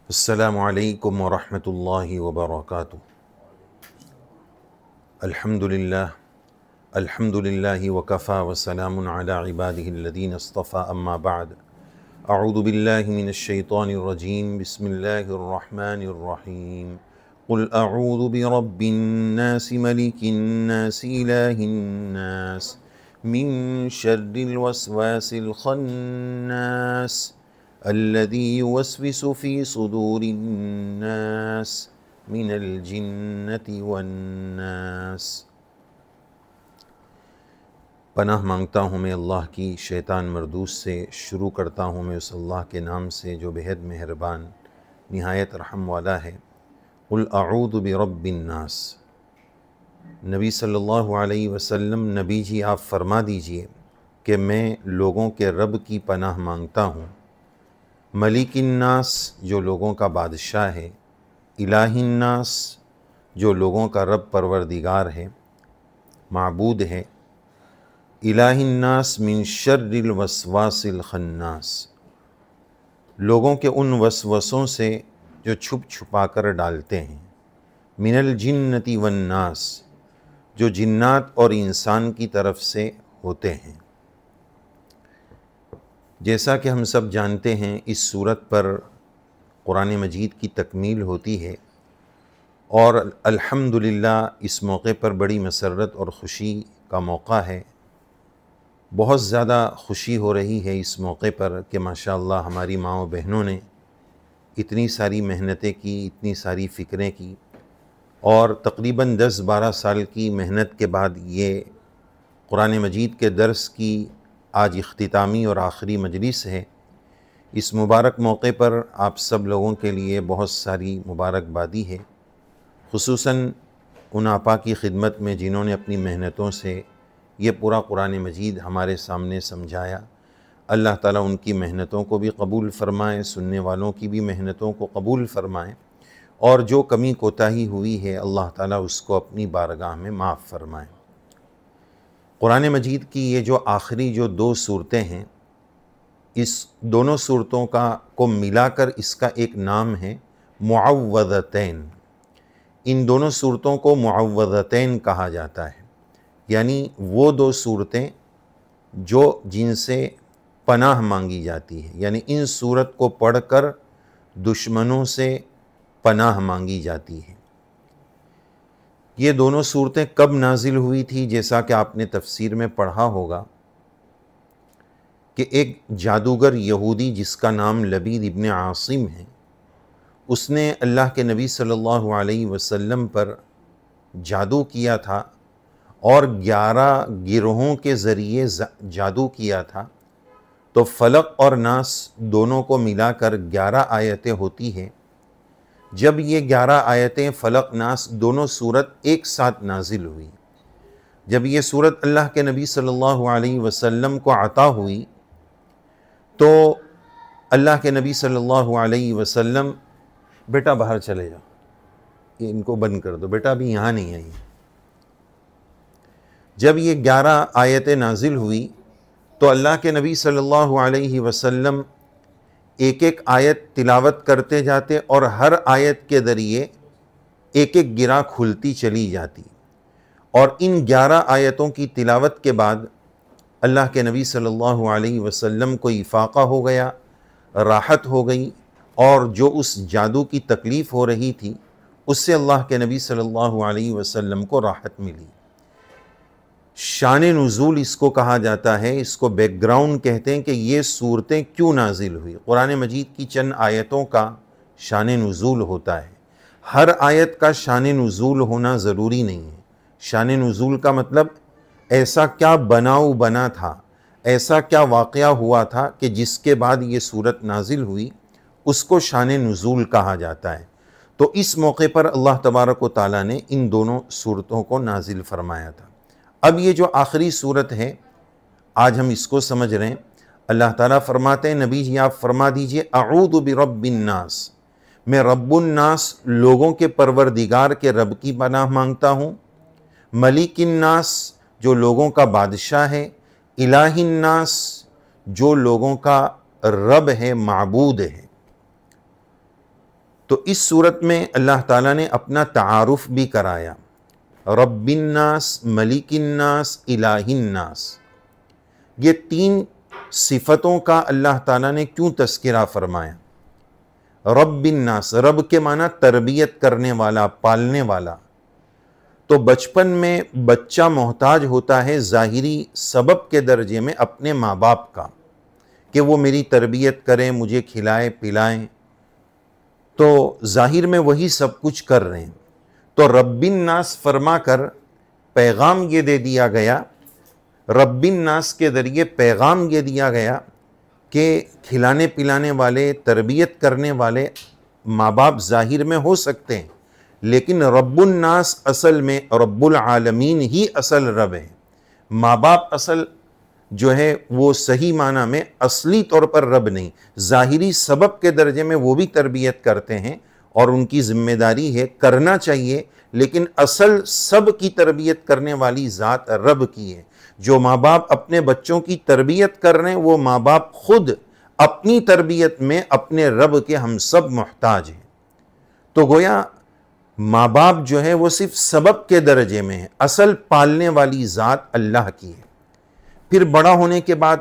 السلام علیکم ورحمۃ اللہ وبرکاتہ۔ الحمد للہ وکفی وسلام علی عبادہ الذین اصطفی، اما بعد، اعوذ باللہ من الشیطان الرجیم، بسم اللہ الرحمن الرحیم۔ قل اعوذ برب الناس ملک الناس الہ الناس من شر الوسواس الخناس الذي يوسوس في صدور الناس من الجنة والناس۔ پناہ مانگتا ہوں میں اللہ کی شیطان مردود سے۔ شروع کرتا ہوں میں اس اللہ کے نام سے جو بہت مہربان نہایت رحم والا ہے۔ قل اعوذ برب الناس۔ نبی صلی اللہ علیہ وسلم، نبی جی آپ فرما دیجئے کہ میں لوگوں کے رب کی پناہ مانگتا ہوں، ملک الناس جو لوگوں کا بادشاہ ہے، الہ الناس جو لوگوں کا رب پروردگار ہے، معبود ہے، الہ الناس من شر الوسواس الخناس، لوگوں کے ان وسوسوں سے جو چھپ چھپا کر ڈالتے ہیں، من الجنۃ والناس جو جنات اور انسان کی طرف سے ہوتے ہیں۔ جیسا کہ ہم سب جانتے ہیں، اس صورت پر قرآن مجید کی تکمیل ہوتی ہے، اور الحمدللہ اس موقع پر بڑی مسرت اور خوشی کا موقع ہے۔ بہت زیادہ خوشی ہو رہی ہے اس موقع پر کہ ماشاءاللہ ہماری ماں و بہنوں نے اتنی ساری محنتیں کی، اتنی ساری فکریں کی، اور تقریباً 10-12 سال کی محنت کے بعد یہ قرآن مجید کے درس کی آج اختتامی اور آخری مجلس ہے۔ اس مبارک موقع پر آپ سب لوگوں کے لیے بہت ساری مبارکبادی ہے، خصوصاً ان آپا کی خدمت میں جنہوں نے اپنی محنتوں سے یہ پورا قرآن مجید ہمارے سامنے سمجھایا۔ اللہ تعالیٰ ان کی محنتوں کو بھی قبول فرمائے، سننے والوں کی بھی محنتوں کو قبول فرمائے، اور جو کمی کوتاہی ہوئی ہے اللہ تعالیٰ اس کو اپنی بارگاہ میں معاف فرمائے۔ قرآن مجید کی یہ جو آخری جو 2 صورتیں ہیں، اس دونوں صورتوں کو ملا کر اس کا ایک نام ہے معوذتین۔ ان دونوں صورتوں کو معوذتین کہا جاتا ہے، یعنی وہ 2 صورتیں جن سے پناہ مانگی جاتی ہے، یعنی ان صورت کو پڑھ کر دشمنوں سے پناہ مانگی جاتی ہے۔ یہ دونوں صورتیں کب نازل ہوئی تھی؟ جیسا کہ آپ نے تفسیر میں پڑھا ہوگا کہ ایک جادوگر یہودی جس کا نام لبید ابن عاصم ہے، اس نے اللہ کے نبی صلی اللہ علیہ وسلم پر جادو کیا تھا، اور 11 گروہوں کے ذریعے جادو کیا تھا۔ تو فلق اور ناس دونوں کو ملا کر 11 آیتیں ہوتی ہیں۔ جب یہ 11 آیتیں فلق ناس دونوں صورت ایک ساتھ نازل ہوئی، جب یہ صورت اللہ کے نبی صلی اللہ علیہ وسلم کو عطا ہوئی، تو اللہ کے نبی صلی اللہ علیہ وسلم، بیٹا باہر چلے جاؤ، ان کو بند کر دو، بیٹا ابھی یہاں نہیں آئی۔ جب یہ 11 آیتیں نازل ہوئی تو اللہ کے نبی صلی اللہ علیہ وسلم ایک ایک آیت تلاوت کرتے جاتے، اور ہر آیت کے ذریعے ایک ایک گرہ کھلتی چلی جاتی، اور ان 11 آیتوں کی تلاوت کے بعد اللہ کے نبی صلی اللہ علیہ وسلم کو افاقہ ہو گیا، راحت ہو گئی، اور جو اس جادو کی تکلیف ہو رہی تھی اس سے اللہ کے نبی صلی اللہ علیہ وسلم کو راحت ملی۔ شان نزول اس کو کہا جاتا ہے، اس کو بیک گراؤنڈ کہتے ہیں کہ یہ صورتیں کیوں نازل ہوئی۔ قرآن مجید کی چند آیتوں کا شان نزول ہوتا ہے، ہر آیت کا شان نزول ہونا ضروری نہیں ہے۔ شان نزول کا مطلب ایسا کیا بناؤ بنا تھا، ایسا کیا واقعہ ہوا تھا کہ جس کے بعد یہ صورت نازل ہوئی، اس کو شان نزول کہا جاتا ہے۔ تو اس موقع پر اللہ تبارک و تعالیٰ نے ان دونوں صورتوں کو نازل فرمایا تھا۔ اب یہ جو آخری صورت ہے، آج ہم اس کو سمجھ رہے ہیں۔ اللہ تعالیٰ فرماتے ہیں، نبی جی آپ فرما دیجئے، اعوذ برب الناس، میں رب الناس لوگوں کے پروردگار کے رب کی پناہ مانگتا ہوں، ملک الناس جو لوگوں کا بادشاہ ہے، الہ الناس جو لوگوں کا رب ہے، معبود ہے۔ تو اس صورت میں اللہ تعالیٰ نے اپنا تعارف بھی کرایا، رب الناس، ملک الناس، الہ الناس۔ یہ 3 صفتوں کا اللہ تعالیٰ نے کیوں تذکرہ فرمایا؟ رب الناس، رب کے معنی تربیت کرنے والا، پالنے والا۔ تو بچپن میں بچہ محتاج ہوتا ہے ظاہری سبب کے درجے میں اپنے ماں باپ کا، کہ وہ میری تربیت کریں، مجھے کھلائیں پلائیں، تو ظاہر میں وہی سب کچھ کر رہے ہیں۔ تو رب الناس فرما کر پیغام یہ دے دیا گیا، رب الناس کے ذریعے پیغام یہ دیا گیا کہ کھلانے پلانے والے، تربیت کرنے والے ماں باپ ظاہر میں ہو سکتے ہیں، لیکن رب الناس اصل میں رب العالمین ہی اصل رب ہے۔ ماں باپ اصل جو ہے وہ صحیح معنی میں اصلی طور پر رب نہیں، ظاہری سبب کے درجے میں وہ بھی تربیت کرتے ہیں اور ان کی ذمہ داری ہے، کرنا چاہیے، لیکن اصل سب کی تربیت کرنے والی ذات رب کی ہے۔ جو ماں باپ اپنے بچوں کی تربیت کر رہے ہیں، وہ ماں باپ خود اپنی تربیت میں اپنے رب کے ہم سب محتاج ہیں۔ تو گویا ماں باپ جو ہے وہ صرف سبب کے درجے میں ہے، اصل پالنے والی ذات اللہ کی ہے۔ پھر بڑا ہونے کے بعد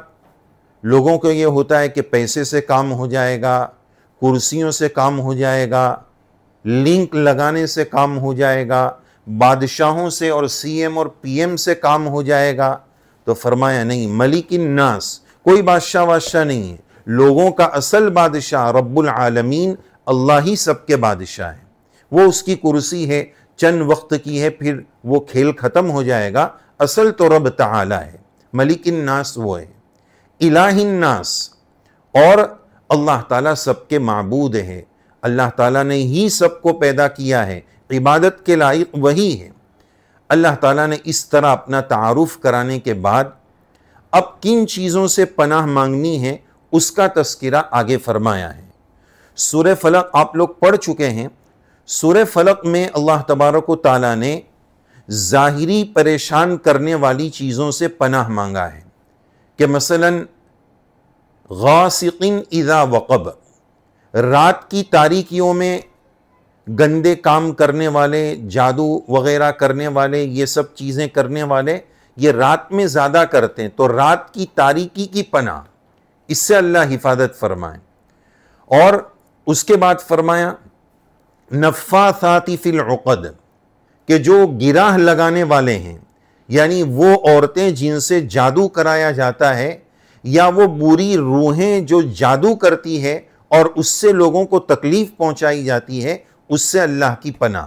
لوگوں کو یہ ہوتا ہے کہ پیسے سے کام ہو جائے گا، کرسیوں سے کام ہو جائے گا، لنک لگانے سے کام ہو جائے گا، بادشاہوں سے اور سی ایم اور پی ایم سے کام ہو جائے گا۔ تو فرمایا نہیں، ملک الناس، کوئی بادشاہ نہیں ہے، لوگوں کا اصل بادشاہ رب العالمین اللہ ہی سب کے بادشاہ ہے۔ وہ اس کی کرسی ہے، چند وقت کی ہے، پھر وہ کھیل ختم ہو جائے گا۔ اصل تو رب تعالی ہے، ملک الناس وہ ہے۔ الہ الناس، اور اللہ تعالیٰ سب کے معبود ہے، اللہ تعالیٰ نے ہی سب کو پیدا کیا ہے، عبادت کے لائق وہی ہے۔ اللہ تعالیٰ نے اس طرح اپنا تعارف کرانے کے بعد اب کن چیزوں سے پناہ مانگنی ہے اس کا تذکرہ آگے فرمایا ہے۔ سورہ فلق آپ لوگ پڑھ چکے ہیں۔ سورہ فلق میں اللہ تبارک و تعالیٰ نے ظاہری پریشان کرنے والی چیزوں سے پناہ مانگا ہے، کہ مثلا غاسق اذا وقب، رات کی تاریکیوں میں گندے کام کرنے والے، جادو وغیرہ کرنے والے، یہ سب چیزیں کرنے والے یہ رات میں زیادہ کرتے ہیں، تو رات کی تاریکی کی پناہ، اس سے اللہ حفاظت فرمائے۔ اور اس کے بعد فرمایا نفاثات فی العقد، کہ جو گراہ لگانے والے ہیں، یعنی وہ عورتیں جن سے جادو کرایا جاتا ہے، یا وہ بری روحیں جو جادو کرتی ہے اور اس سے لوگوں کو تکلیف پہنچائی جاتی ہے، اس سے اللہ کی پناہ۔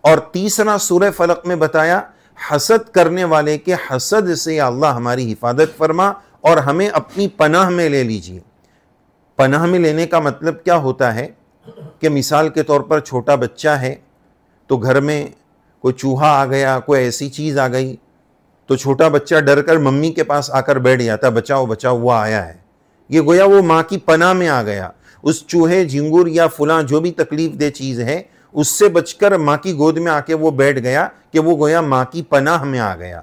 اور تیسرا سورہ فلق میں بتایا حسد کرنے والے کے حسد سے یا اللہ ہماری حفاظت فرما اور ہمیں اپنی پناہ میں لے لیجیے۔ پناہ میں لینے کا مطلب کیا ہوتا ہے کہ مثال کے طور پر چھوٹا بچہ ہے تو گھر میں کوئی چوہا آ گیا، کوئی ایسی چیز آ گئی، تو چھوٹا بچہ ڈر کر ممی کے پاس آ کر بیٹھ جاتا، بچاؤ بچاؤ وہ آیا ہے۔ یہ گویا وہ ماں کی پناہ میں آ گیا، اس چوہے، جھنگور یا فلاں جو بھی تکلیف دہ چیز ہے اس سے بچ کر ماں کی گود میں آ کے وہ بیٹھ گیا، کہ وہ گویا ماں کی پناہ میں آ گیا۔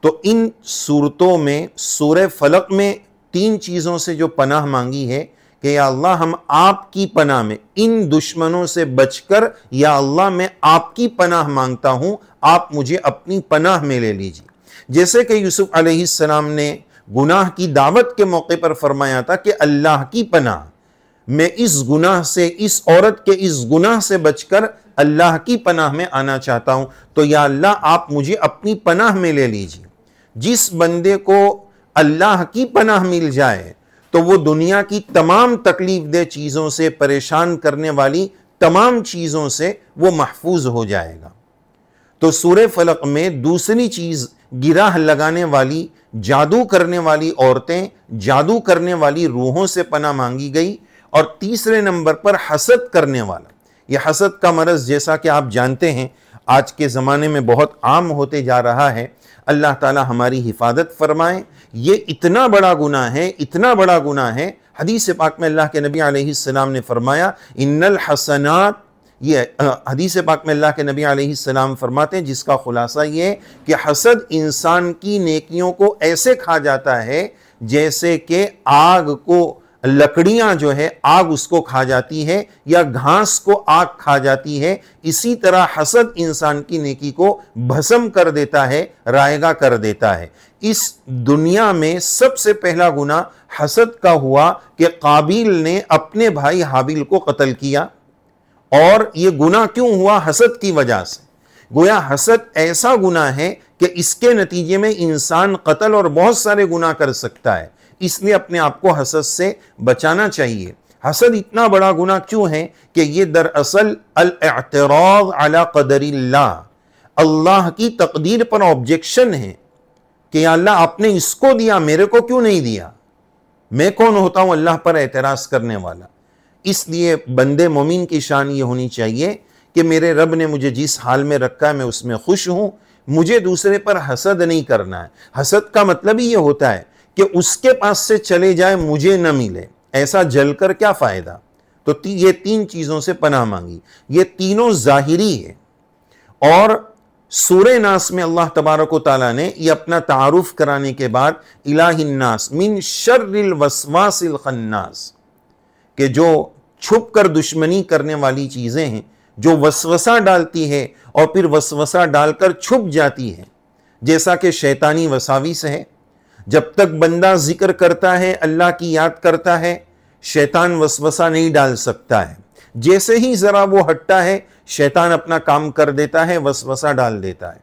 تو ان صورتوں میں سورہ فلق میں 3 چیزوں سے جو پناہ مانگی ہے کہ یا اللہ ہم آپ کی پناہ میں، ان دشمنوں سے بچ کر یا اللہ میں آپ کی پناہ مانگتا ہوں، آپ مجھے اپنی پناہ میں لے لیجیے۔ جیسے کہ یوسف علیہ السلام نے گناہ کی دعوت کے موقع پر فرمایا تھا کہ اللہ کی پناہ، میں اس گناہ سے، اس عورت کے اس گناہ سے بچ کر اللہ کی پناہ میں آنا چاہتا ہوں، تو یا اللہ آپ مجھے اپنی پناہ میں لے لیجیے۔ جس بندے کو اللہ کی پناہ مل جائے تو وہ دنیا کی تمام تکلیف دہ چیزوں سے، پریشان کرنے والی تمام چیزوں سے وہ محفوظ ہو جائے گا۔ تو سورہ فلق میں دوسری چیز گراہ لگانے والی، جادو کرنے والی عورتیں، جادو کرنے والی روحوں سے پناہ مانگی گئی، اور تیسرے نمبر پر حسد کرنے والا۔ یہ حسد کا مرض جیسا کہ آپ جانتے ہیں آج کے زمانے میں بہت عام ہوتے جا رہا ہے، اللہ تعالی ہماری حفاظت فرمائے۔ یہ اتنا بڑا گناہ ہے، اتنا بڑا گناہ ہے، حدیث پاک میں اللہ کے نبی علیہ السلام نے فرمایا ان الحسنات، یہ حدیث پاک میں اللہ کے نبی علیہ السلام فرماتے ہیں جس کا خلاصہ یہ ہے کہ حسد انسان کی نیکیوں کو ایسے کھا جاتا ہے جیسے کہ آگ کو لکڑیاں جو ہے آگ اس کو کھا جاتی ہے یا گھاس کو آگ کھا جاتی ہے، اسی طرح حسد انسان کی نیکی کو بھسم کر دیتا ہے، رائگاں کر دیتا ہے۔ اس دنیا میں سب سے پہلا گناہ حسد کا ہوا کہ قابیل نے اپنے بھائی حابیل کو قتل کیا، اور یہ گناہ کیوں ہوا؟ حسد کی وجہ سے۔ گویا حسد ایسا گناہ ہے کہ اس کے نتیجے میں انسان قتل اور بہت سارے گناہ کر سکتا ہے، اس لیے اپنے آپ کو حسد سے بچانا چاہیے۔ حسد اتنا بڑا گناہ کیوں ہے کہ یہ دراصل الاعتراض علی قدر اللہ، اللہ کی تقدیر پر آبجیکشن ہے کہ یا اللہ آپ نے اس کو دیا، میرے کو کیوں نہیں دیا؟ میں کون ہوتا ہوں اللہ پر اعتراض کرنے والا؟ اس لیے بندے مومن کی شان یہ ہونی چاہیے کہ میرے رب نے مجھے جس حال میں رکھا ہے میں اس میں خوش ہوں، مجھے دوسرے پر حسد نہیں کرنا ہے۔ حسد کا مطلب ہی یہ ہوتا ہے کہ اس کے پاس سے چلے جائے مجھے نہ ملے، ایسا جل کر کیا فائدہ؟ تو یہ تین چیزوں سے پناہ مانگی، یہ تینوں ظاہری ہے۔ اور سورہ ناس میں اللہ تبارک و تعالیٰ نے یہ اپنا تعارف کرانے کے بعد الہ الناس من شر الوسواس الخناس، کہ جو چھپ کر دشمنی کرنے والی چیزیں ہیں، جو وسوسہ ڈالتی ہے اور پھر وسوسہ ڈال کر چھپ جاتی ہے، جیسا کہ شیطانی وساوس ہے۔ جب تک بندہ ذکر کرتا ہے، اللہ کی یاد کرتا ہے، شیطان وسوسہ نہیں ڈال سکتا ہے۔ جیسے ہی ذرا وہ ہٹتا ہے، شیطان اپنا کام کر دیتا ہے، وسوسہ ڈال دیتا ہے۔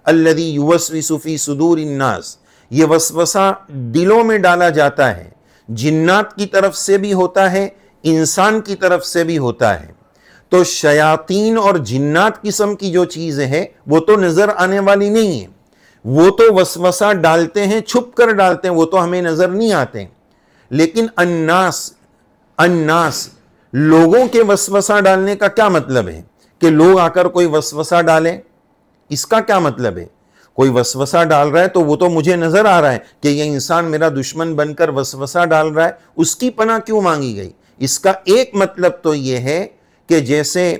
الذی یوسوس فی صدور الناس، یہ وسوسہ دلوں میں ڈالا جاتا ہے، جنات کی طرف سے بھی ہوتا ہے، انسان کی طرف سے بھی ہوتا ہے۔ تو شیاطین اور جنات قسم کی جو چیزیں ہیں وہ تو نظر آنے والی نہیں ہیں، وہ تو وسوسہ ڈالتے ہیں، چھپ کر ڈالتے ہیں، وہ تو ہمیں نظر نہیں آتے۔ لیکن الناس لوگوں کے وسوسہ ڈالنے کا کیا مطلب ہے؟ کہ لوگ آ کر کوئی وسوسہ ڈالیں، اس کا کیا مطلب ہے؟ کوئی وسوسہ ڈال رہا ہے تو وہ تو مجھے نظر آ رہا ہے کہ یہ انسان میرا دشمن بن کر وسوسہ ڈال رہا ہے، اس کی پناہ کیوں مانگی گئی؟ اس کا ایک مطلب تو یہ ہے کہ جیسے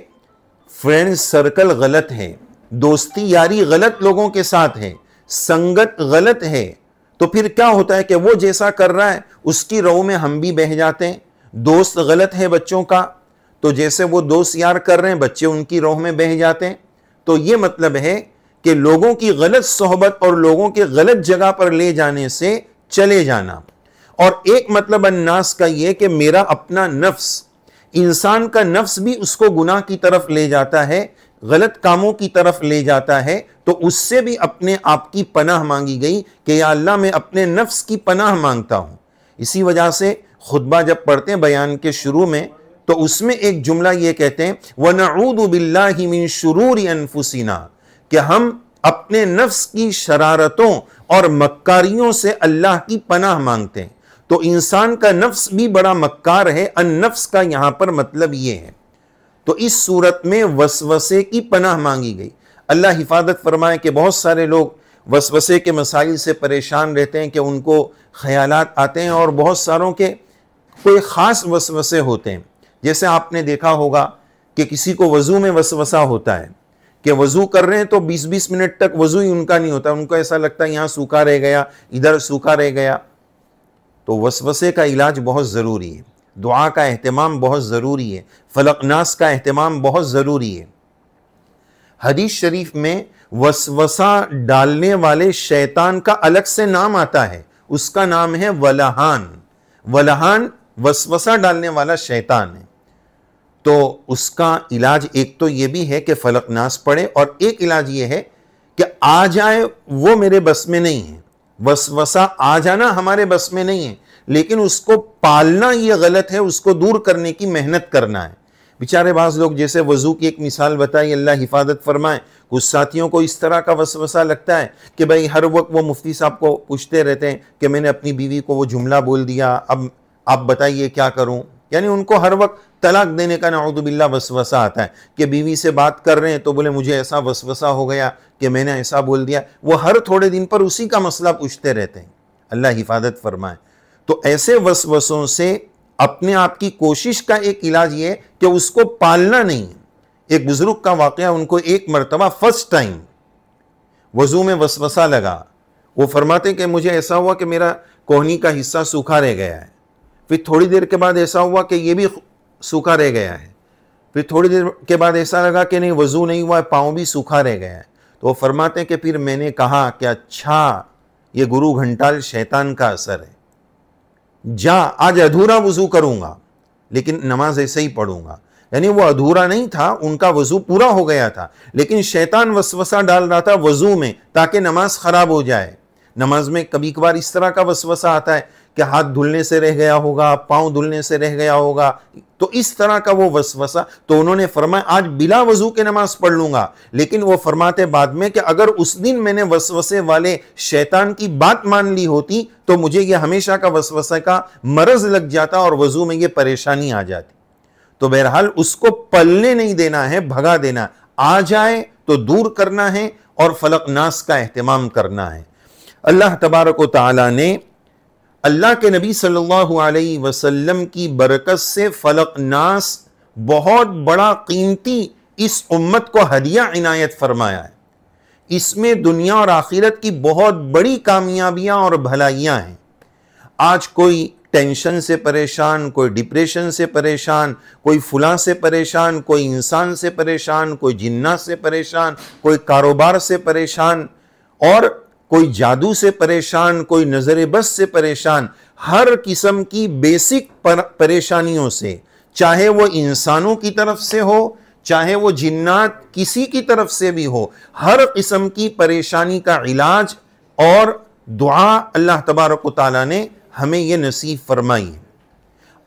فرینڈ سرکل غلط ہے، دوستی یاری غلط لوگوں کے ساتھ ہے، سنگت غلط ہے، تو پھر کیا ہوتا ہے کہ وہ جیسا کر رہا ہے اس کی رو میں ہم بھی بہہ جاتے ہیں۔ دوست غلط ہے بچوں کا، تو جیسے وہ دوست یار کر رہے ہیں بچے ان کی روح میں بہہ جاتے ہیں۔ تو یہ مطلب ہے کہ لوگوں کی غلط صحبت اور لوگوں کے غلط جگہ پر لے جانے سے چلے جانا۔ اور ایک مطلب الناس کا یہ کہ میرا اپنا نفس، انسان کا نفس بھی اس کو گناہ کی طرف لے جاتا ہے، غلط کاموں کی طرف لے جاتا ہے، تو اس سے بھی اپنے آپ کی پناہ مانگی گئی کہ یا اللہ میں اپنے نفس کی پناہ مانگتا ہوں۔ اسی وجہ سے خطبہ جب پڑھتے ہیں بیان کے شروع میں تو اس میں ایک جملہ یہ کہتے ہیں وَنَعُوذُ بِاللَّهِ مِن شُرُورِ أَنفُسِنَا، کہ ہم اپنے نفس کی شرارتوں اور مکاریوں سے اللہ کی پناہ مانگتے ہیں۔ تو انسان کا نفس بھی بڑا مکار ہے، النفس کا یہاں پر مطلب یہ ہے۔ تو اس صورت میں وسوسے کی پناہ مانگی گئی۔ اللہ حفاظت فرمائے کہ بہت سارے لوگ وسوسے کے مسائل سے پریشان رہتے ہیں کہ ان کو خیالات آتے ہیں، اور بہت ساروں کے کوئی خاص وسوسے ہوتے ہیں۔ جیسے آپ نے دیکھا ہوگا کہ کسی کو وضو میں وسوسہ ہوتا ہے کہ وضو کر رہے ہیں تو 20 منٹ تک وضو ہی ان کا نہیں ہوتا، ان کو ایسا لگتا ہے یہاں سوکھا رہ گیا، ادھر سوکھا رہ گیا۔ تو وسوسے کا علاج بہت ضروری ہے، دعا کا اہتمام بہت ضروری ہے، فلق ناس کا اہتمام بہت ضروری ہے۔ حدیث شریف میں وسوسہ ڈالنے والے شیطان کا الگ سے نام آتا ہے، اس کا نام ہے ولہان۔ ولہان وسوسہ ڈالنے والا شیطان ہے۔ تو اس کا علاج ایک تو یہ بھی ہے کہ فلق ناس پڑھے، اور ایک علاج یہ ہے کہ آ جائے وہ میرے بس میں نہیں ہے۔ وسوسہ آ جانا ہمارے بس میں نہیں ہے، لیکن اس کو پالنا یہ غلط ہے، اس کو دور کرنے کی محنت کرنا ہے۔ بیچارے بعض لوگ، جیسے وضو کی ایک مثال بتائی، اللہ حفاظت فرمائے، کچھ ساتھیوں کو اس طرح کا وسوسہ لگتا ہے کہ بھئی ہر وقت وہ مفتی صاحب کو پوچھتے رہتے ہیں کہ میں نے اپنی بیوی کو وہ جملہ بول دیا، اب آپ بتائیے کیا کروں۔ یعنی ان کو ہر وقت طلاق دینے کا نعوذ باللہ وسوسہ آتا ہے کہ بیوی سے بات کر رہے ہیں تو بولے مجھے ایسا وسوسہ ہو گیا کہ میں نے ایسا بول دیا۔ وہ ہر تھوڑے دن پر اسی کا مسئلہ پوچھتے رہتے ہیں، اللہ حفاظت فرمائے۔ تو ایسے وسوسوں سے اپنے آپ کی کوشش کا ایک علاج یہ ہے کہ اس کو پالنا نہیں۔ ایک بزرگ کا واقعہ، ان کو ایک مرتبہ فرسٹ ٹائم وضو میں وسوسہ لگا۔ وہ فرماتے کہ مجھے ایسا ہوا کہ میرا کوہنی کا حصہ سوکھا رہ گیا ہے، پھر تھوڑی دیر کے بعد ایسا ہوا کہ یہ بھی سوکھا رہ گیا ہے، پھر تھوڑی دیر کے بعد ایسا لگا کہ نہیں وضو نہیں ہوا ہے، پاؤں بھی سوکھا رہ گیا ہے. تو وہ فرماتے ہیں کہ پھر میں نے کہا کہ اچھا یہ گرو گھنٹال شیطان کا اثر ہے، جا آج ادھورا وضو کروں گا لیکن نماز ایسے ہی پڑھوں گا. یعنی وہ ادھورا نہیں تھا، ان کا وضو پورا ہو گیا تھا، لیکن شیطان وسوسہ ڈال رہا تھا وضو میں تاکہ نماز خراب ہو جائے. نماز میں کبھی کبھار اس طرح کا وسوسہ آتا ہے کہ ہاتھ دھلنے سے رہ گیا ہوگا، پاؤں دھلنے سے رہ گیا ہوگا، تو اس طرح کا وہ وسوسہ. تو انہوں نے فرمایا آج بلا وضو کے نماز پڑھ لوں گا. لیکن وہ فرماتے بعد میں کہ اگر اس دن میں نے وسوسے والے شیطان کی بات مان لی ہوتی تو مجھے یہ ہمیشہ کا وسوسے کا مرض لگ جاتا اور وضو میں یہ پریشانی آ جاتی. تو بہرحال اس کو پلنے نہیں دینا ہے، بھگا دینا. آ جائے تو دور کرنا ہے اور فلق ناس کا اہتمام کرنا ہے. اللہ تبارک و تعالی نے اللہ کے نبی صلی اللہ علیہ وسلم کی برکت سے فلق ناس بہت بڑا قیمتی اس امت کو ہدیہ عنایت فرمایا ہے. اس میں دنیا اور آخرت کی بہت بڑی کامیابیاں اور بھلائیاں ہیں. آج کوئی ٹینشن سے پریشان، کوئی ڈپریشن سے پریشان، کوئی فلاں سے پریشان، کوئی انسان سے پریشان، کوئی جنات سے پریشان، کوئی کاروبار سے پریشان، اور کوئی جادو سے پریشان، کوئی نظر بس سے پریشان. ہر قسم کی بیسک پریشانیوں سے، چاہے وہ انسانوں کی طرف سے ہو چاہے وہ جنات کسی کی طرف سے بھی ہو، ہر قسم کی پریشانی کا علاج اور دعا اللہ تبارک و تعالیٰ نے ہمیں یہ نصیب فرمائی.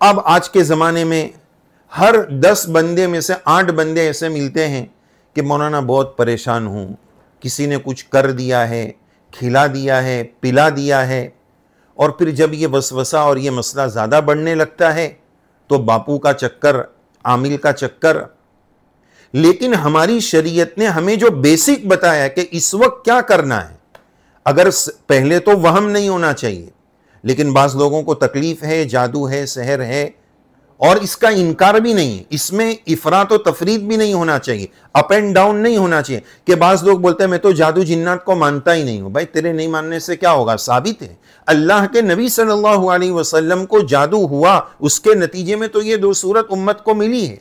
اب آج کے زمانے میں ہر 10 بندے میں سے 8 بندے ایسے ملتے ہیں کہ مولانا بہت پریشان ہوں، کسی نے کچھ کر دیا ہے، کھلا دیا ہے، پلا دیا ہے. اور پھر جب یہ وسوسہ اور یہ مسئلہ زیادہ بڑھنے لگتا ہے تو باپو کا چکر، عامل کا چکر. لیکن ہماری شریعت نے ہمیں جو بیسک بتایا کہ اس وقت کیا کرنا ہے، اگر پہلے تو وہم نہیں ہونا چاہیے، لیکن بعض لوگوں کو تکلیف ہے، جادو ہے، سحر ہے، اور اس کا انکار بھی نہیں ہے. اس میں افراط و تفریط بھی نہیں ہونا چاہیے، اپ اینڈ ڈاؤن نہیں ہونا چاہیے کہ بعض لوگ بولتے ہیں میں تو جادو جنات کو مانتا ہی نہیں ہوں. بھائی تیرے نہیں ماننے سے کیا ہوگا؟ ثابت ہے اللہ کے نبی صلی اللہ علیہ وسلم کو جادو ہوا، اس کے نتیجے میں تو یہ 2 صورت امت کو ملی ہے.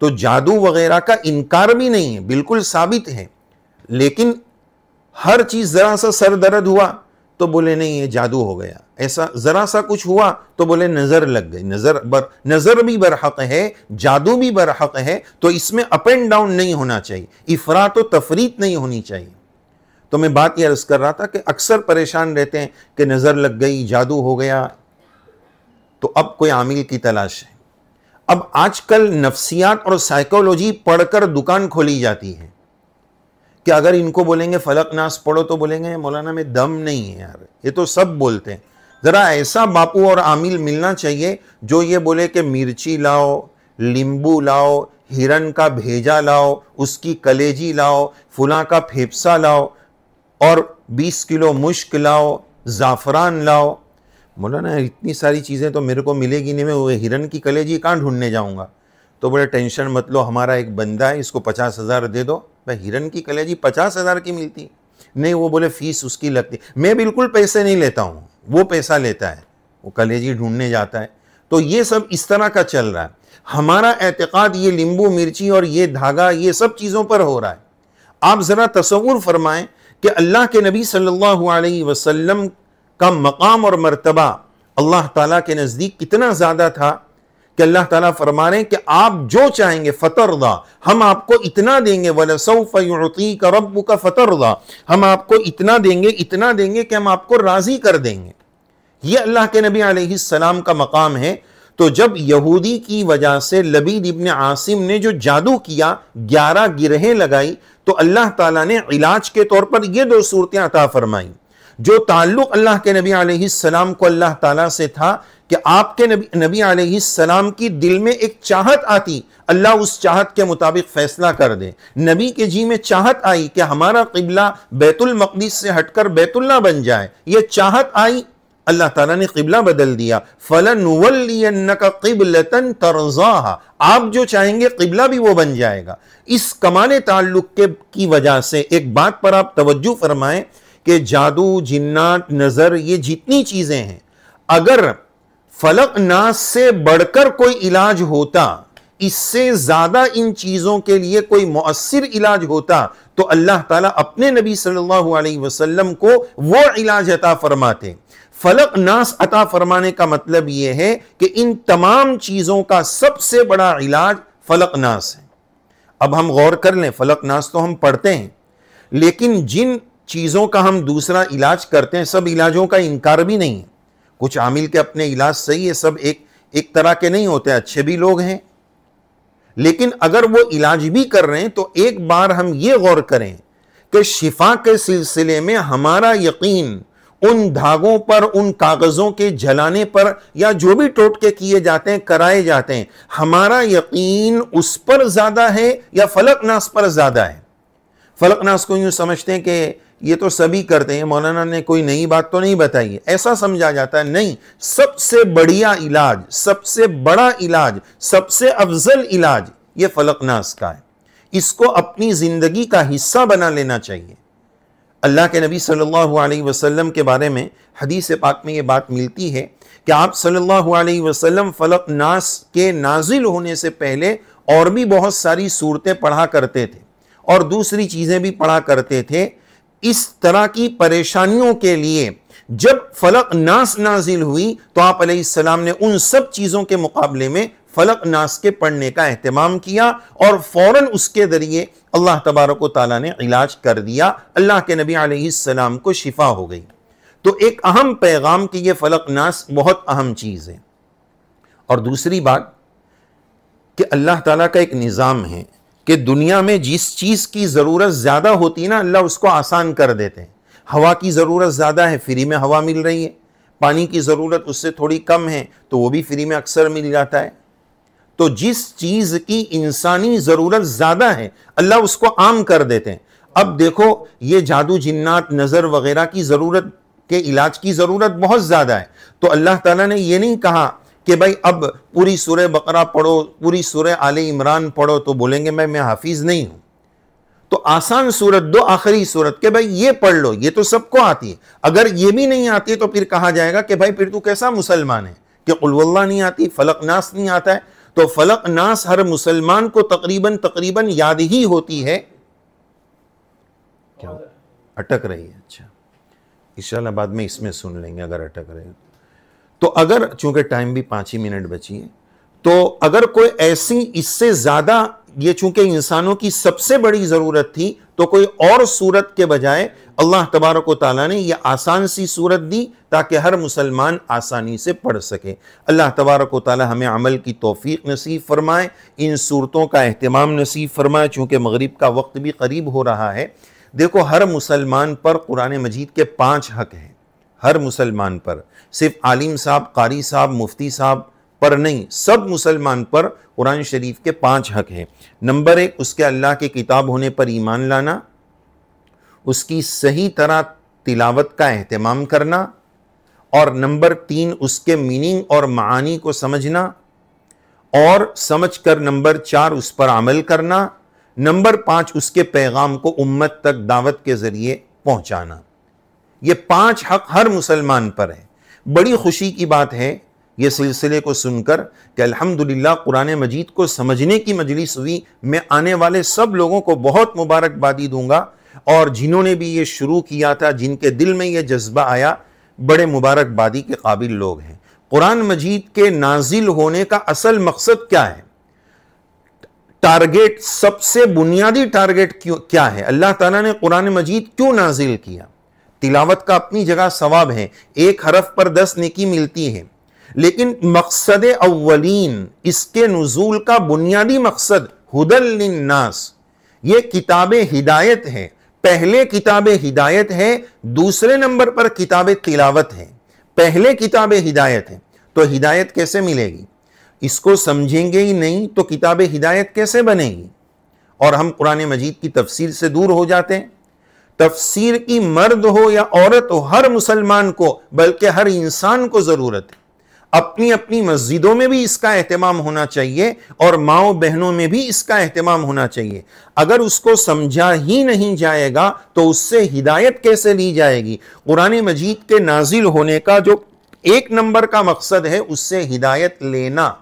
تو جادو وغیرہ کا انکار بھی نہیں ہے، بالکل ثابت ہے. لیکن ہر چیز ذرا سا سر درد ہوا تو بولے نہیں یہ جادو ہو گیا، ایسا ذرا سا کچھ ہوا تو بولے نظر لگ گئی. نظر بھی برحق ہے، جادو بھی برحق ہے. تو اس میں اپ اینڈ ڈاؤن نہیں ہونا چاہیے، افراط و تفریط نہیں ہونی چاہیے. تو میں بات یہ عرض کر رہا تھا کہ اکثر پریشان رہتے ہیں کہ نظر لگ گئی، جادو ہو گیا، تو اب کوئی عامل کی تلاش ہے. اب آج کل نفسیات اور سائیکولوجی پڑھ کر دکان کھولی جاتی ہے کہ اگر ان کو بولیں گے فلق ناس پڑھو تو بولیں گے مولانا میں دم نہیں ہے یار، یہ تو سب بولتے ہیں. ذرا ایسا باپو اور عامل ملنا چاہیے جو یہ بولے کہ مرچی لاؤ، لیمبو لاؤ، ہرن کا بھیجا لاؤ، اس کی کلیجی لاؤ، فلاں کا پھیپسا لاؤ، اور 20 کلو مشک لاؤ، زعفران لاؤ. مولانا اتنی ساری چیزیں تو میرے کو ملے گی نہیں، میں وہ ہرن کی کلیجی کہاں ڈھونڈنے جاؤں گا؟ تو بڑے ٹینشن مت لو، ہمارا ایک بندہ ہے، اس کو 50,000 دے دو. بھائی ہرن کی کلیجی 50,000 کی ملتی نہیں، وہ بولے فیس اس کی لگتی. میں بالکل پیسے نہیں لیتا ہوں، وہ پیسہ لیتا ہے، وہ کلیجی ڈھونڈنے جاتا ہے. تو یہ سب اس طرح کا چل رہا ہے. ہمارا اعتقاد یہ لیمبو مرچی اور یہ دھاگا یہ سب چیزوں پر ہو رہا ہے. آپ ذرا تصور فرمائیں کہ اللہ کے نبی صلی اللہ علیہ وسلم کا مقام اور مرتبہ اللہ تعالیٰ کے نزدیک کتنا زیادہ تھا کہ اللہ تعالیٰ فرما رہے ہیں کہ آپ جو چاہیں گے فترضا، ہم آپ کو اتنا دیں گے، وَلَسَوْفَ يُعْطِيكَ رَبُّكَ فَتَرْضَا، ہم آپ کو اتنا دیں گے کہ ہم آپ کو راضی کر دیں گے. یہ اللہ کے نبی علیہ السلام کا مقام ہے. تو جب یہودی کی وجہ سے لبید ابن عاصم نے جو جادو کیا، 11 گرہیں لگائی، تو اللہ تعالیٰ نے علاج کے طور پر یہ 2 صورتیں عطا فرمائیں. جو تعلق اللہ کے نبی علیہ السلام کو اللہ تعالیٰ سے تھا کہ آپ کے نبی علیہ السلام کی دل میں ایک چاہت آتی، اللہ اس چاہت کے مطابق فیصلہ کر دے. نبی کے جی میں چاہت آئی کہ ہمارا قبلہ بیت المقدس سے ہٹ کر بیت اللہ بن جائے. یہ چاہت آئی، اللہ تعالیٰ نے قبلہ بدل دیا. فَلَنُوَلِّيَنَّكَ قِبْلَةً تَرْضَاهَا، آپ جو چاہیں گے قبلہ بھی وہ بن جائے گا. اس کمال تعلق کی وجہ سے ایک بات پر آپ توجہ فرمائیں کہ جادو، جنات، نظر، یہ جتنی چیزیں ہیں، اگر فلق ناس سے بڑھ کر کوئی علاج ہوتا، اس سے زیادہ ان چیزوں کے لیے کوئی مؤثر علاج ہوتا تو اللہ تعالیٰ اپنے نبی صلی اللہ علیہ وسلم کو وہ علاج عطا فرماتے۔ فلق ناس عطا فرمانے کا مطلب یہ ہے کہ ان تمام چیزوں کا سب سے بڑا علاج فلق ناس ہے۔ اب ہم غور کر لیں، فلق ناس تو ہم پڑھتے ہیں، لیکن جن چیزوں کا ہم دوسرا علاج کرتے ہیں سب علاجوں کا انکار بھی نہیں ہے۔ کچھ عامل کے اپنے علاج صحیح ہے، سب ایک طرح کے نہیں ہوتے، اچھے بھی لوگ ہیں، لیکن اگر وہ علاج بھی کر رہے ہیں تو ایک بار ہم یہ غور کریں کہ شفا کے سلسلے میں ہمارا یقین ان دھاگوں پر، ان کاغذوں کے جلانے پر یا جو بھی ٹوٹکے کیے جاتے ہیں، کرائے جاتے ہیں، ہمارا یقین اس پر زیادہ ہے یا فلق ناس پر زیادہ ہے؟ فلق ناس کو یوں سمجھتے ہیں کہ یہ تو سبھی کرتے ہیں، مولانا نے کوئی نئی بات تو نہیں بتائی ہے، ایسا سمجھا جاتا ہے۔ نہیں، سب سے بڑھیا علاج، سب سے بڑا علاج، سب سے افضل علاج یہ فلق ناس کا ہے۔ اس کو اپنی زندگی کا حصہ بنا لینا چاہیے۔ اللہ کے نبی صلی اللہ علیہ وسلم کے بارے میں حدیث پاک میں یہ بات ملتی ہے کہ آپ صلی اللہ علیہ وسلم فلق ناس کے نازل ہونے سے پہلے اور بھی بہت ساری صورتیں پڑھا کرتے تھے اور دوسری چیزیں بھی پڑھا کرتے تھے اس طرح کی پریشانیوں کے لیے۔ جب فلق ناس نازل ہوئی تو آپ علیہ السلام نے ان سب چیزوں کے مقابلے میں فلق ناس کے پڑھنے کا اہتمام کیا اور فوراً اس کے ذریعے اللہ تبارک و تعالیٰ نے علاج کر دیا، اللہ کے نبی علیہ السلام کو شفا ہو گئی۔ تو ایک اہم پیغام کہ یہ فلق ناس بہت اہم چیز ہے۔ اور دوسری بات کہ اللہ تعالیٰ کا ایک نظام ہے کہ دنیا میں جس چیز کی ضرورت زیادہ ہوتی ہے نا، اللہ اس کو آسان کر دیتے ہیں۔ ہوا کی ضرورت زیادہ ہے، فری میں ہوا مل رہی ہے۔ پانی کی ضرورت اس سے تھوڑی کم ہے تو وہ بھی فری میں اکثر مل جاتا ہے۔ تو جس چیز کی انسانی ضرورت زیادہ ہے اللہ اس کو عام کر دیتے ہیں۔ اب دیکھو یہ جادو جنات نظر وغیرہ کی ضرورت کے علاج کی ضرورت بہت زیادہ ہے، تو اللہ تعالیٰ نے یہ نہیں کہا کہ بھائی اب پوری سورہ بقرہ پڑھو، پوری سورہ آل عمران پڑھو، تو بولیں گے میں حافظ نہیں ہوں، تو آسان صورت دو، آخری صورت کہ بھائی یہ پڑھ لو، یہ تو سب کو آتی ہے۔ اگر یہ بھی نہیں آتی ہے تو پھر کہا جائے گا کہ بھائی پھر تو کیسا مسلمان ہے کہ قل واللہ نہیں آتی، فلق ناس نہیں آتا ہے۔ تو فلق ناس ہر مسلمان کو تقریباً یاد ہی ہوتی ہے۔ کیا اٹک رہی ہے؟ اچھا، انشاءاللہ بعد میں اس میں سن لیں گے اگر اٹک رہے ہیں تو۔ اگر چونکہ ٹائم بھی 5 ہی منٹ بچی ہے تو اگر کوئی ایسی اس سے زیادہ، یہ چونکہ انسانوں کی سب سے بڑی ضرورت تھی تو کوئی اور صورت کے بجائے اللہ تبارک و تعالیٰ نے یہ آسان سی صورت دی تاکہ ہر مسلمان آسانی سے پڑھ سکے۔ اللہ تبارک و تعالیٰ ہمیں عمل کی توفیق نصیب فرمائے، ان صورتوں کا اہتمام نصیب فرمائے۔ چونکہ مغرب کا وقت بھی قریب ہو رہا ہے، دیکھو ہر مسلمان پر قرآن مجید کے 5 حق ہیں، ہر مسلمان پر، صرف عالم صاحب، قاری صاحب، مفتی صاحب پر نہیں، سب مسلمان پر قرآن شریف کے 5 حق ہیں۔ نمبر 1 اس کے اللہ کی کتاب ہونے پر ایمان لانا، اس کی صحیح طرح تلاوت کا اہتمام کرنا، اور نمبر 3 اس کے میننگ اور معانی کو سمجھنا، اور سمجھ کر نمبر 4 اس پر عمل کرنا، نمبر 5 اس کے پیغام کو امت تک دعوت کے ذریعے پہنچانا۔ یہ 5 حق ہر مسلمان پر ہے۔ بڑی خوشی کی بات ہے یہ سلسلے کو سن کر کہ الحمدللہ قرآن مجید کو سمجھنے کی مجلس ہوئی۔ میں آنے والے سب لوگوں کو بہت مبارکبادی دوں گا، اور جنہوں نے بھی یہ شروع کیا تھا، جن کے دل میں یہ جذبہ آیا، بڑے مبارکبادی کے قابل لوگ ہیں۔ قرآن مجید کے نازل ہونے کا اصل مقصد کیا ہے؟ ٹارگیٹ، سب سے بنیادی ٹارگیٹ کیا ہے؟ اللہ تعالیٰ نے قرآن مجید کیوں نازل کیا؟ تلاوت کا اپنی جگہ ثواب ہے، 1 حرف پر 10 نیکی ملتی ہے، لیکن مقصد اولین، اس کے نزول کا بنیادی مقصد ہدی للناس، یہ کتاب ہدایت ہے۔ پہلے کتاب ہدایت ہے، دوسرے نمبر پر کتاب تلاوت ہے، پہلے کتاب ہدایت ہے۔ تو ہدایت کیسے ملے گی؟ اس کو سمجھیں گے ہی نہیں تو کتاب ہدایت کیسے بنے گی؟ اور ہم قرآن مجید کی تفسیر سے دور ہو جاتے ہیں۔ تفسیر کی مرد ہو یا عورت ہو، ہر مسلمان کو، بلکہ ہر انسان کو ضرورت ہے۔ اپنی اپنی مسجدوں میں بھی اس کا اہتمام ہونا چاہیے، اور ماؤں بہنوں میں بھی اس کا اہتمام ہونا چاہیے۔ اگر اس کو سمجھا ہی نہیں جائے گا تو اس سے ہدایت کیسے لی جائے گی؟ قرآن مجید کے نازل ہونے کا جو ایک نمبر کا مقصد ہے اس سے ہدایت لینا،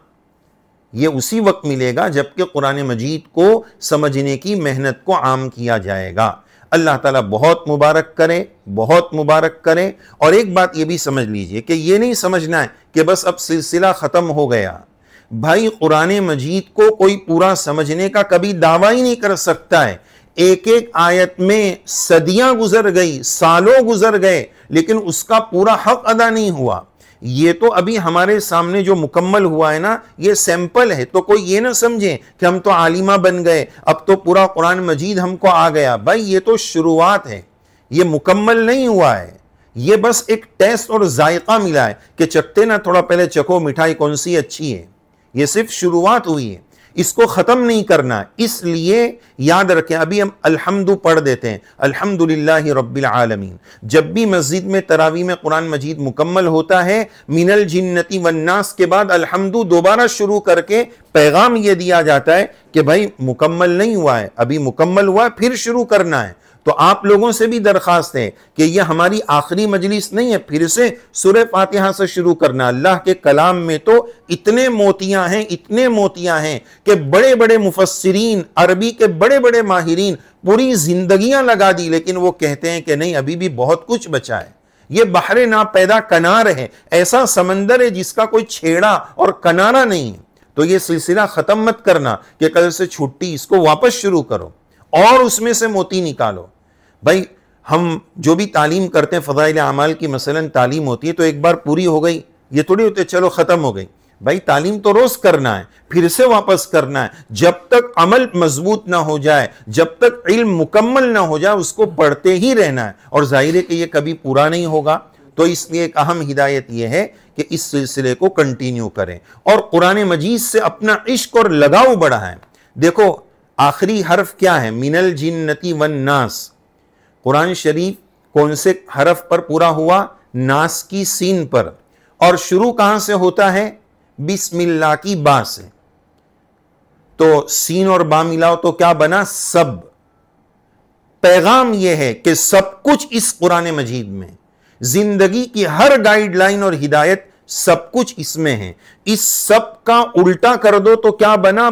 یہ اسی وقت ملے گا جبکہ قرآن مجید کو سمجھنے کی محنت کو عام کیا جائے گا۔ اللہ تعالیٰ بہت مبارک کرے، بہت مبارک کرے۔ اور ایک بات یہ بھی سمجھ لیجئے کہ یہ نہیں سمجھنا ہے کہ بس اب سلسلہ ختم ہو گیا۔ بھائی قرآن مجید کو کوئی پورا سمجھنے کا کبھی دعویٰ ہی نہیں کر سکتا ہے۔ ایک ایک آیت میں صدیاں گزر گئی، سالوں گزر گئے، لیکن اس کا پورا حق ادا نہیں ہوا۔ یہ تو ابھی ہمارے سامنے جو مکمل ہوا ہے نا، یہ سیمپل ہے، تو کوئی یہ نہ سمجھے کہ ہم تو عالمہ بن گئے، اب تو پورا قرآن مجید ہم کو آ گیا۔ بھائی یہ تو شروعات ہے، یہ مکمل نہیں ہوا ہے، یہ بس ایک ٹیسٹ اور ذائقہ ملا ہے کہ چکھتے نا، تھوڑا پہلے چکھو مٹھائی کون سی اچھی ہے۔ یہ صرف شروعات ہوئی ہے، اس کو ختم نہیں کرنا۔ اس لیے یاد رکھیں، ابھی ہم الحمد پڑھ دیتے ہیں، الحمدللہ رب العالمین۔ جب بھی مسجد میں تراویح میں قرآن مجید مکمل ہوتا ہے، من الجنتی والناس کے بعد الحمد دوبارہ شروع کر کے پیغام یہ دیا جاتا ہے کہ بھائی مکمل نہیں ہوا ہے، ابھی مکمل ہوا ہے، پھر شروع کرنا ہے۔ تو آپ لوگوں سے بھی درخواست ہے کہ یہ ہماری آخری مجلس نہیں ہے، پھر سے سورہ فاتحہ سے شروع کرنا۔ اللہ کے کلام میں تو اتنے موتیاں ہیں، اتنے موتیاں ہیں کہ بڑے بڑے مفسرین، عربی کے بڑے بڑے ماہرین پوری زندگیاں لگا دی، لیکن وہ کہتے ہیں کہ نہیں، ابھی بھی بہت کچھ بچا ہے۔ یہ بحر ناپیدا کنار ہے، ایسا سمندر ہے جس کا کوئی چھیڑا اور کنارہ نہیں ہے۔ تو یہ سلسلہ ختم مت کرنا کہ کل سے چھٹی، اس کو واپس شروع کرو اور اس میں سے موتی نکالو۔ بھائی ہم جو بھی تعلیم کرتے ہیں، فضائل اعمال کی مثلا تعلیم ہوتی ہے، تو ایک بار پوری ہو گئی، یہ تھوڑی ہوتے چلو ختم ہو گئی۔ بھائی تعلیم تو روز کرنا ہے، پھر سے واپس کرنا ہے، جب تک عمل مضبوط نہ ہو جائے، جب تک علم مکمل نہ ہو جائے، اس کو پڑھتے ہی رہنا ہے۔ اور ظاہر ہے کہ یہ کبھی پورا نہیں ہوگا، تو اس لیے ایک اہم ہدایت یہ ہے کہ اس سلسلے کو کنٹینیو کریں اور قرآن مجید سے اپنا عشق اور لگاؤ بڑھائیں۔ دیکھو آخری حرف کیا ہے؟ من الجنتی والناس۔ قرآن شریف کون سے حرف پر پورا ہوا؟ ناس کی سین پر۔ اور شروع کہاں سے ہوتا ہے؟ بسم اللہ کی با سے۔ تو سین اور با ملاؤ تو کیا بنا؟ سب۔ پیغام یہ ہے کہ سب کچھ اس قرآن مجید میں، زندگی کی ہر گائیڈ لائن اور ہدایت سب کچھ اس میں ہے۔ اس سب کا الٹا کر دو تو کیا بنا؟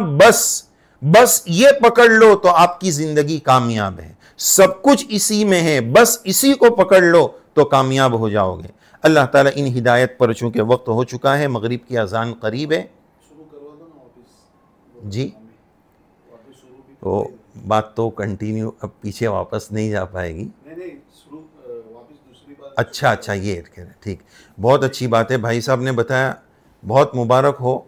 بس یہ پکڑ لو تو آپ کی زندگی کامیاب ہے۔ سب کچھ اسی میں ہے، بس اسی کو پکڑ لو تو کامیاب ہو جاؤ گے۔ اللہ تعالیٰ ان ہدایت پر، چونکہ وقت ہو چکا ہے، مغرب کی اذان قریب ہے جی، تو بات تو کنٹینیو اب پیچھے واپس نہیں جا پائے گی۔ اچھا یہ ٹھیک، بہت اچھی بات ہے، بھائی صاحب نے بتایا، بہت مبارک ہو،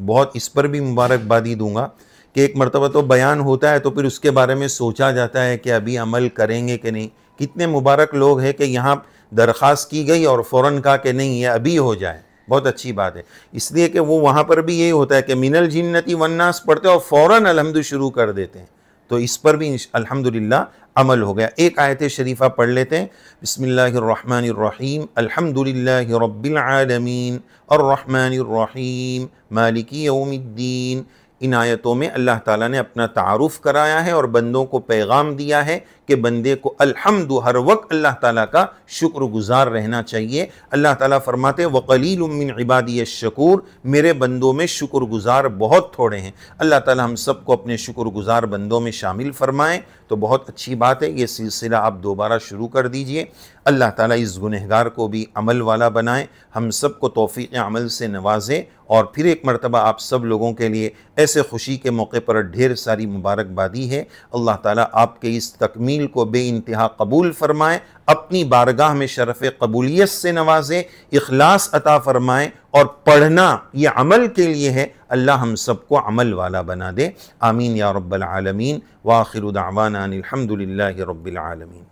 بہت اس پر بھی مبارکبادی دوں گا کہ ایک مرتبہ تو بیان ہوتا ہے تو پھر اس کے بارے میں سوچا جاتا ہے کہ ابھی عمل کریں گے کہ نہیں۔ کتنے مبارک لوگ ہیں کہ یہاں درخواست کی گئی اور فوراً کہا کہ نہیں، یہ ابھی ہو جائے، بہت اچھی بات ہے۔ اس لیے کہ وہ وہاں پر بھی یہی ہوتا ہے کہ من الجنتی والناس پڑھتے اور فوراً الحمد شروع کر دیتے ہیں، تو اس پر بھی الحمدللہ عمل ہو گیا۔ ایک آیت شریفہ پڑھ لیتے ہیں۔ بسم اللہ الرحمن الرحیم، الحمدللہ رب العالمین الرحمن الرحیم مالک یوم الدین۔ ان آیتوں میں اللہ تعالیٰ نے اپنا تعارف کرایا ہے اور بندوں کو پیغام دیا ہے کہ بندے کو الحمد ہر وقت اللہ تعالیٰ کا شکر گزار رہنا چاہیے۔ اللہ تعالیٰ فرماتے وَقَلِيلٌ مِّنْ عِبَادِيَ الشَّكُورُ، میرے بندوں میں شکر گزار بہت تھوڑے ہیں۔ اللہ تعالیٰ ہم سب کو اپنے شکر گزار بندوں میں شامل فرمائیں۔ تو بہت اچھی بات ہے، یہ سلسلہ آپ دوبارہ شروع کر دیجئے۔ اللہ تعالیٰ اس گنہگار کو بھی عمل والا بنائیں، ہم سب کو توفیق عمل سے نوازے۔ اور پھر ایک مرتبہ آپ سب لوگوں کے لیے ایسے خوشی کے موقع پر ڈھیر ساری مبارکبادی ہے۔ اللہ تعالیٰ آپ کے اس تکمیل کو بے انتہا قبول فرمائے، اپنی بارگاہ میں شرف قبولیت سے نوازے، اخلاص عطا فرمائے، اور پڑھنا یہ عمل کے لیے ہے، اللہ ہم سب کو عمل والا بنا دے۔ آمین یا رب العالمین۔ وآخر دعوانا ان الحمدللہ رب العالمین۔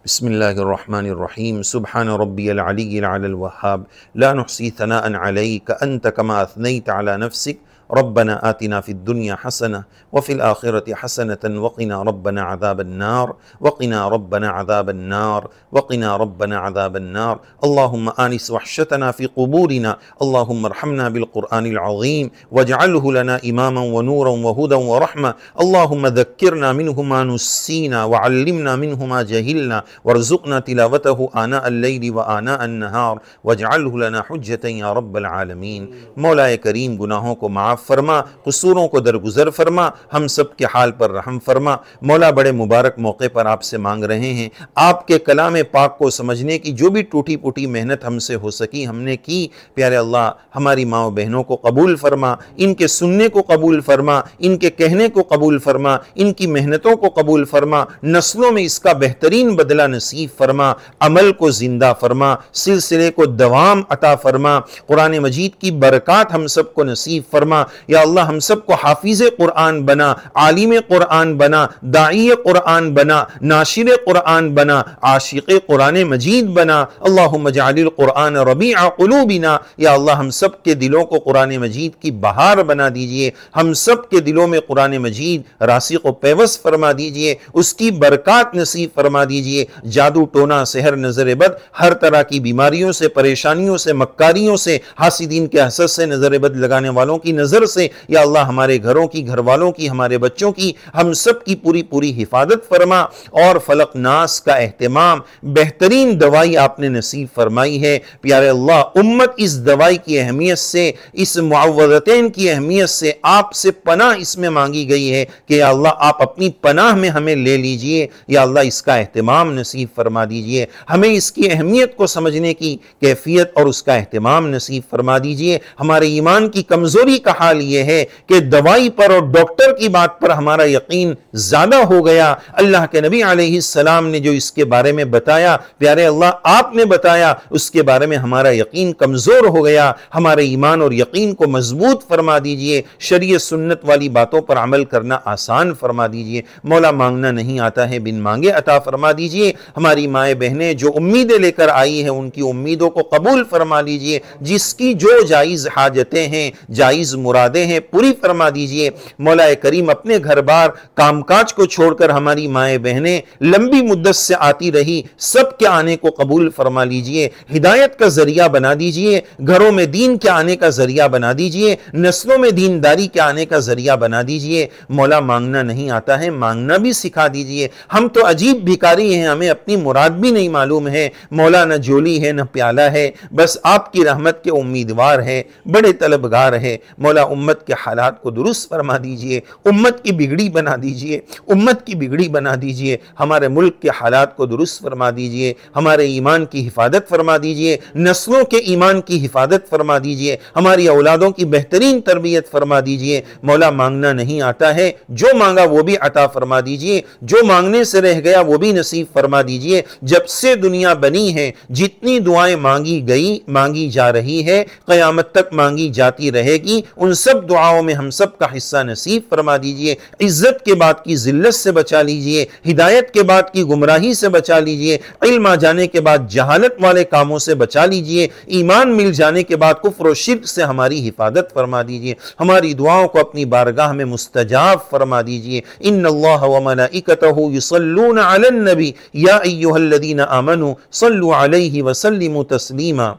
بسم اللہ الرحمن الرحیم۔ سبحان ربی العلی العلی الوہاب، لا نحصی ثناء علیک انت کما اثنیت علی نفسک ربنا آتنا فی الدنیا حسنہ وفی الآخرۃ حسنۃ وقنا ربنا عذاب النار وقنا ربنا عذاب النار وقنا ربنا عذاب النار اللہم آنس وحشتنا فی قبورنا اللہم ارحمنا بالقرآن العظیم واجعلہ لنا اماما ونورا وہدا ورحمہ اللہم ذکرنا منہ ما نسینا وعلمنا منہ ما جہلنا وارزقنا تلاوتہ آناء اللیل وآناء النہار واجعلہ لنا حجتا یا رب العالمین۔ مولا کریم گناہوں کو معاف فرما، قصوروں کو درگزر فرما، ہم سب کے حال پر رحم فرما۔ مولا بڑے مبارک موقع پر آپ سے مانگ رہے ہیں، آپ کے کلام پاک کو سمجھنے کی جو بھی ٹوٹی پوٹی محنت ہم سے ہو سکی ہم نے کی، پیارے اللہ ہماری ماں و بہنوں کو قبول فرما، ان کے سننے کو قبول فرما، ان کے کہنے کو قبول فرما، ان کی محنتوں کو قبول فرما، نسلوں میں اس کا بہترین بدلہ نصیب فرما، عمل کو زندہ فرما، سلسلے کو دوام عطا فرما، قرآن مجید کی برکات ہم سب کو نصیب فرما۔ یا اللہ ہم سب کو حافظ قرآن بنا، عالم قرآن بنا، داعی قرآن بنا، ناشر قرآن بنا، عاشق قرآن مجید بنا۔ اللہم اجعل القرآن ربیع قلوبنا، یا اللہ ہم سب کے دلوں کو قرآن مجید کی بہار بنا دیجئے، ہم سب کے دلوں میں قرآن مجید راسخ و پیوست فرما دیجئے، اس کی برکات نصیب فرما دیجئے، جادو ٹونا سحر نظر بد ہر طرح کی بیماریوں سے، پریشانیوں سے، مکاریوں سے، حاسدین کے حسد سے، نظر بد لگانے والوں کی نظر سے، یا اللہ ہمارے گھروں کی، گھر والوں کی، ہمارے بچوں کی، ہم سب کی پوری پوری حفاظت فرما، اور فلق ناس کا اہتمام، بہترین دوائی آپ نے نصیب فرمائی ہے پیارے اللہ۔ امت اس دوائی کی اہمیت سے، اس معوذتین کی اہمیت سے، آپ سے پناہ اس میں مانگی گئی ہے کہ یا اللہ آپ اپنی پناہ میں ہمیں لے لیجئے، یا اللہ اس کا اہتمام نصیب فرما دیجئے، ہمیں اس کی اہمیت کو سمجھنے کی کیفیت اور اس کا اہتمام نصیب فرما دیجئے۔ ہمارے ایمان کی کمزوری کا حال یہ ہے کہ دوائی پر اور ڈاکٹر کی بات پر ہمارا یقین زیادہ ہو گیا۔ اللہ کے نبی علیہ السلام نے جو اس کے بارے میں بتایا، پیارے اللہ آپ نے بتایا، اس کے بارے میں ہمارا یقین کمزور ہو گیا۔ ہمارے ایمان اور یقین کو مضبوط فرما دیجئے، شریعت سنت والی باتوں پر عمل کرنا آسان فرما دیجئے۔ مولا مانگنا نہیں آتا ہے، بن مانگے عطا فرما دیجئے۔ ہماری مائیں بہنیں جو امیدیں لے کر آئی ہیں ان کی امیدوں کو قبول فرما لیجئے، جس کی جو جائز حاجتیں ہیں، جائز مرادیں ہیں، پوری فرما دیجئے۔ مولا کریم اپنے گھر بار کام کاج کو چھوڑ کر ہماری مائیں بہنیں لمبی مدت سے آتی رہی، سب کے آنے کو قبول فرما لیجئے، ہدایت کا ذریعہ بنا دیجئے، گھروں میں دین کے آنے کا ذریعہ بنا دیجئے، نسلوں میں دینداری کے آنے کا ذریعہ بنا دیجئے۔ مولا مانگنا نہیں آتا ہے، مانگنا بھی سکھا دیجئے۔ ہم تو عجیب بھکاری ہیں، ہمیں اپنی مراد بھی نہیں معلوم ہے، مولا نہ جولی ہے نہ پیالہ ہے، بس آپ کی رحمت کے امیدوار ہے، بڑے طلبگار ہے۔ مولا امت کے حالات کو درست فرما دیجئے، امت کی بگڑی بنا دیجئے، امت کی بگڑی بنا دیجئے، ہمارے ملک کے حالات کو درست فرما دیجئے، ہمارے ایمان کی حفاظت فرما دیجئے، نسلوں کے ایمان کی حفاظت فرما دیجئے، ہماری اولادوں کی بہترین تربیت فرما دیجئے۔ مولا مانگنا نہیں آتا ہے، جو مانگا وہ بھی عطا فرما دیجئے، جو مانگنے سے رہ گیا وہ بھی نصیب فرما دیجئے۔ جب سے دنیا بنی ہے جتنی دعائیں مانگی گئی، مانگی جا رہی ہے، قیامت تک مانگی جاتی رہے گی، ان سب دعاؤں میں ہم سب کا حصہ نصیب فرما دیجئے۔ عزت کے بعد کی ذلت سے بچا لیجئے، ہدایت کے بعد کی گمراہی سے بچا لیجئے، علم آ جانے کے بعد جہالت والے کاموں سے بچا لیجئے، ایمان مل جانے کے بعد کفر و شرک سے ہماری حفاظت فرما دیجئے، ہماری دعاؤں کو اپنی بارگاہ میں مستجاب فرما دیجئے۔ ان اللہ و ملائکتہ یصلون علی النبی یا ایھا الذین آمنوا صلوا علیہ وسلموا تسلیما۔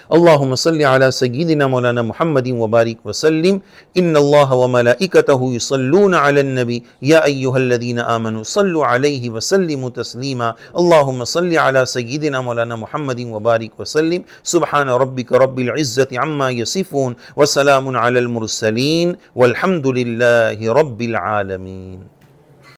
اللہم صلی علی سیدنا مولانا محمد وبارک وسلم۔ ان اللہ وملائکتہ یصلون علی النبی یا ایھا الذین آمنوا صلوا علیہ وسلموا تسلیما۔ اللہم صلی علی سیدنا مولانا محمد وبارک وسلم۔ سبحان ربک رب العزة عما یصفون وسلام علی المرسلین والحمد للہ رب العالمین۔